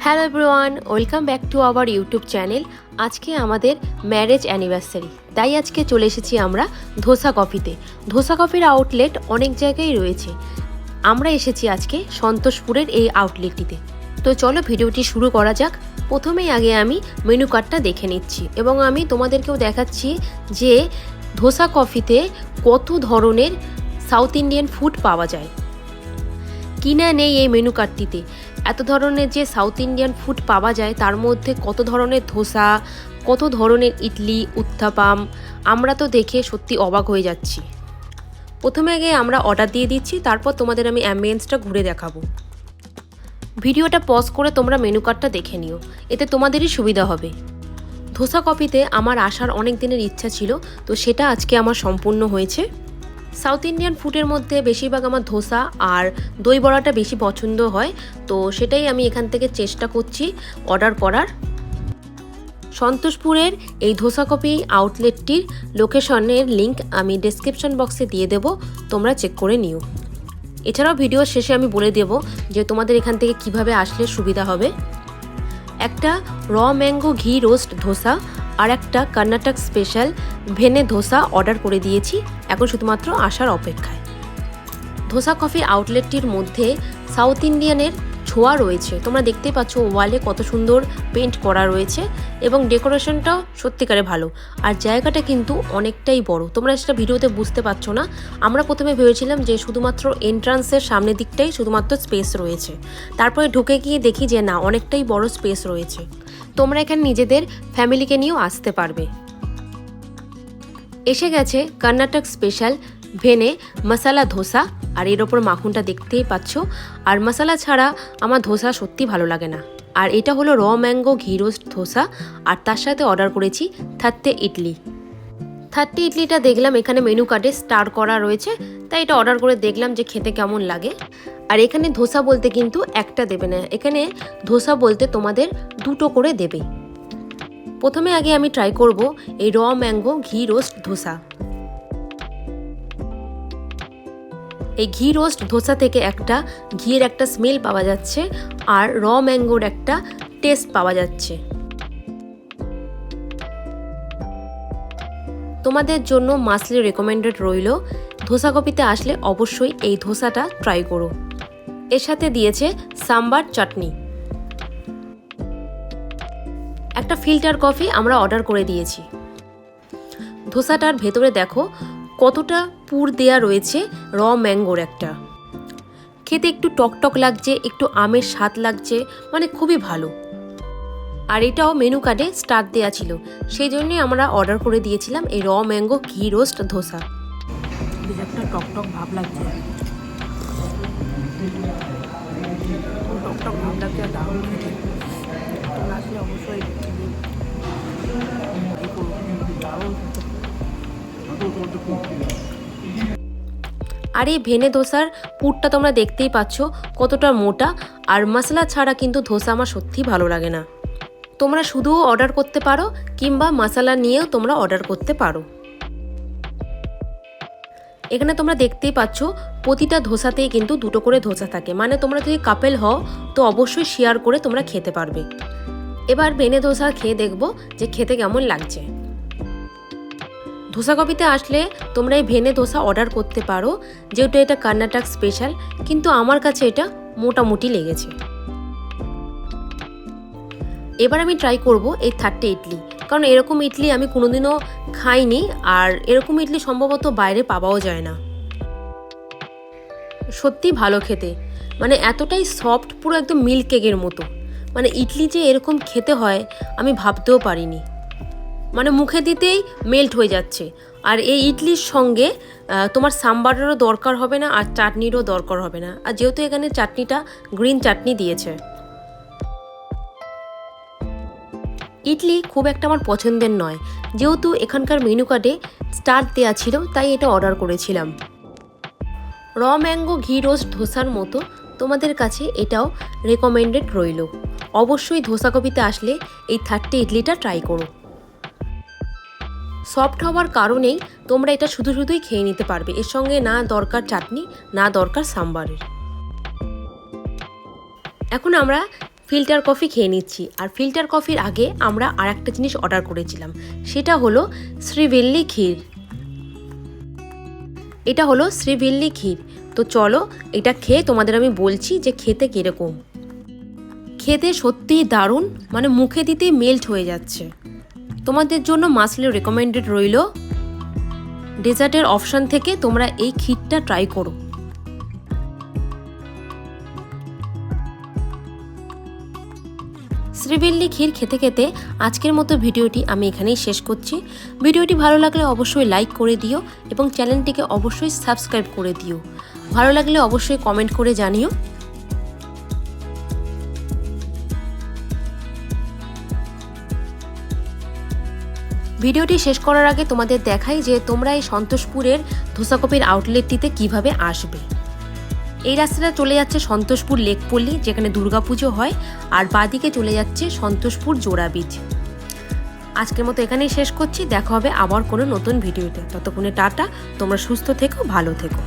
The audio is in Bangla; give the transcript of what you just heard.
Hello everyone, welcome back to our YouTube channel. আজকে আমাদের ম্যারেজ অ্যানিভার্সারি, তাই আজকে চলে এসেছি আমরা ধোসা কফিতে। ধোসা কফির আউটলেট অনেক জায়গায় রয়েছে, আমরা এসেছি আজকে সন্তোষপুরের এই আউটলেটটিতে। তো চলো ভিডিওটি শুরু করা যাক। প্রথমেই আগে আমি মেনু কার্ডটা দেখে নিচ্ছি এবং আমি তোমাদেরকেও দেখাচ্ছি যে ধোসা কফিতে কত ধরনের সাউথ ইন্ডিয়ান ফুড পাওয়া যায়। কিনা নেই এই মেনু কার্ডটিতে এত ধরনের যে সাউথ ইন্ডিয়ান ফুড পাওয়া যায়, তার মধ্যে কত ধরনের ধোসা, কত ধরনের ইডলি, উত্তাপাম, আমরা তো দেখে সত্যি অবাক হয়ে যাচ্ছি। প্রথমে আগে আমরা অর্ডার দিয়ে দিচ্ছি, তারপর তোমাদের আমি অ্যাম্বিয়েন্সটা ঘুরে দেখাবো। ভিডিওটা পজ করে তোমরা মেনু কার্ডটা দেখে নিও, এতে তোমাদেরই সুবিধা হবে। ধোসা কফিতে আমার আসার অনেক দিনের ইচ্ছা ছিল, তো সেটা আজকে আমার সম্পূর্ণ হয়েছে। সাউথ ইন্ডিয়ান ফুডের মধ্যে বেশিরভাগ আমার ধোসা আর দই বড়াটা বেশি পছন্দ হয়, তো সেটাই আমি এখান থেকে চেষ্টা করছি অর্ডার করার। সন্তোষপুরের এই ধোসা কফি আউটলেটটির লোকেশনের লিংক আমি ডেসক্রিপশন বক্সে দিয়ে দেব, তোমরা চেক করে নিও। এছাড়াও ভিডিওর শেষে আমি বলে দেব যে তোমাদের এখান থেকে কিভাবে আসলে সুবিধা হবে। একটা র ম্যাঙ্গো ঘি রোস্ট ধোসা আর একটা কর্ণাটক স্পেশাল ভেনে ধোসা অর্ডার করে দিয়েছি, এখন শুধুমাত্র আসার অপেক্ষায়। ধোসা কফি আউটলেটটির মধ্যে সাউথ ইন্ডিয়ানের ছোঁয়া রয়েছে, তোমরা দেখতেই পাচ্ছ ওয়ালে কত সুন্দর পেন্ট করা রয়েছে এবং ডেকোরেশনটাও সত্যিকারে ভালো। আর জায়গাটা কিন্তু অনেকটাই বড়, তোমরা সেটা ভিডিওতে বুঝতে পারছো না। আমরা প্রথমে ভেবেছিলাম যে শুধুমাত্র এন্ট্রান্সের সামনের দিকটাই শুধুমাত্র স্পেস রয়েছে, তারপরে ঢুকে গিয়ে দেখি যে না, অনেকটাই বড় স্পেস রয়েছে। তোমরা এখানে নিজেদের ফ্যামিলিকে নিয়েও আসতে পারবে। এসে গেছে কর্ণাটক স্পেশাল ভেনে মশালা ধোসা, আর এর ওপর মাখনটা দেখতেই পাচ্ছ। আর মশালা ছাড়া আমার ধোসা সত্যি ভালো লাগে না। আর এটা হলো র ম্যাঙ্গো ঘি রোস্ট ধোসা, আর তার সাথে অর্ডার করেছি 30 ইডলি। 30 ইডলিটা দেখলাম এখানে মেনু কার্ডে স্টার করা রয়েছে, তাই এটা অর্ডার করে দেখলাম যে খেতে কেমন লাগে। আর এখানে ধোসা বলতে কিন্তু একটা দেবে না, এখানে ধোসা বলতে তোমাদের দুটো করে দেবে। প্রথমে আগে আমি ট্রাই করব এই র ম্যাঙ্গো ঘি রোস্ট ধোসা। এই ঘি রোস্ট ধোসা থেকে একটা ঘিয়ের একটা স্মেল পাওয়া যাচ্ছে আর র ম্যাঙ্গোর একটা টেস্ট পাওয়া যাচ্ছে। তোমাদের জন্য মাসলি রেকমেন্ডেড রইল, ধোসা কফিতে আসলে অবশ্যই এই ধোসাটা ট্রাই করো। এর সাথে দিয়েছে সাম্বার চাটনি। একটা ফিল্টার কফি আমরা অর্ডার করে দিয়েছি। ধোসাটার ভেতরে দেখো কতটা পুর দেয়া রয়েছে র ম্যাঙ্গোর একটা। খেতে একটু টকটক লাগছে, একটু আমের স্বাদ লাগছে, মানে খুবই ভালো। আর এটাও মেনু কার্ডে স্টার দেয়া ছিল, সেই জন্যই আমরা অর্ডার করে দিয়েছিলাম এই র ম্যাঙ্গো ঘি রোস্ট ধোসা। একটা টকটক ভাব লাগছে, টকটক ভাব লাগছে, দারুণ খেতে। তোমরা আসলে অবশ্যই আর এই ভেনে ধোসার পুরটা তোমরা দেখতেই পাচ্ছ কতটা মোটা, আর মশলা ছাড়া কিন্তু ধোসা আমার সত্যি ভালো লাগে না। তোমরা শুধুও অর্ডার করতে পারো কিংবা মশলা নিয়েও তোমরা অর্ডার করতে পারো। এখানে তোমরা দেখতেই পাচ্ছ প্রতিটা ধোসাতেই কিন্তু দুটো করে ধোসা থাকে, মানে তোমরা যদি কাপেল হও তো অবশ্যই শেয়ার করে তোমরা খেতে পারবে। এবার ভেনে ধোসা খেয়ে দেখবো যে খেতে কেমন লাগছে। ধোসা কফিতে আসলে তোমরা এই ভেনে ধোসা অর্ডার করতে পারো, যেহেতু এটা কর্ণাটক স্পেশাল, কিন্তু আমার কাছে এটা মোটামুটি লেগেছে। এবার আমি ট্রাই করব এই 30 ইডলি, কারণ এরকম ইডলি আমি কোনোদিনও খাইনি, আর এরকম ইডলি সম্ভবত বাইরে পাওয়াও যায় না। সত্যি ভালো খেতে, মানে এতটাই সফট, পুরো একদম মিল্ক কেকের মতো। মানে ইডলি যে এরকম খেতে হয় আমি ভাবতেও পারিনি, মানে মুখে দিতেই মেল্ট হয়ে যাচ্ছে। আর এই ইডলির সঙ্গে তোমার সাম্বারেরও দরকার হবে না আর চাটনিরও দরকার হবে না, আর যেহেতু এখানে চাটনিটা গ্রিন চাটনি দিয়েছে। ইডলি খুব একটা আমার পছন্দের নয়, যেহেতু এখানকার মেনু কার্ডে স্টার দেওয়া ছিল তাই এটা অর্ডার করেছিলাম। র ম্যাঙ্গো ঘি রোস্ট ধোসার মতো তোমাদের কাছে এটাও রেকমেন্ডেড রইল। অবশ্যই ধোসা কফিতে আসলে এই 30 ইডলিটা ট্রাই করো। সফট হওয়ার কারণেই তোমরা এটা শুধুই খেয়ে নিতে পারবে, এর সঙ্গে না দরকার চাটনি, না দরকার সাম্বারের। এখন আমরা ফিল্টার কফি খেয়ে নিচ্ছি। আর ফিল্টার কফির আগে আমরা আর একটা জিনিস অর্ডার করেছিলাম, সেটা হলো শ্রীভেল্লি ক্ষীর। এটা হলো শ্রীভেল্লি ক্ষীর। তো চলো এটা খেয়ে তোমাদের আমি বলছি যে খেতে কীরকম। খেতে সত্যিই দারুণ, মানে মুখে দিতেই মেল্ট হয়ে যাচ্ছে। তোমাদের জন্য মাসলে রেকমেন্ডেড রইল, ডেজার্টের অপশান থেকে তোমরা এই ক্ষীরটা ট্রাই করো। শ্রীভেল্লি ক্ষীর খেতে খেতে আজকের মতো ভিডিওটি আমি এখানেই শেষ করছি। ভিডিওটি ভালো লাগলে অবশ্যই লাইক করে দিও এবং চ্যানেলটিকে অবশ্যই সাবস্ক্রাইব করে দিও। ভালো লাগলে অবশ্যই কমেন্ট করে জানিও। ভিডিওটি শেষ করার আগে তোমাদের দেখাই যে তোমরা এই সন্তোষপুরের ধোসা কফির আউটলেটটিতে কিভাবে আসবে। এই রাস্তাটা চলে যাচ্ছে সন্তোষপুর লেকপল্লী, যেখানে দুর্গাপুজো হয়, আর বাদিকে চলে যাচ্ছে সন্তোষপুর জোড়াবীজ। আজকের মতো এখানেই শেষ করছি। দেখা হবে আবার কোনো নতুন ভিডিওতে। ততক্ষণে টাটা, তোমরা সুস্থ থেকো, ভালো থেকো।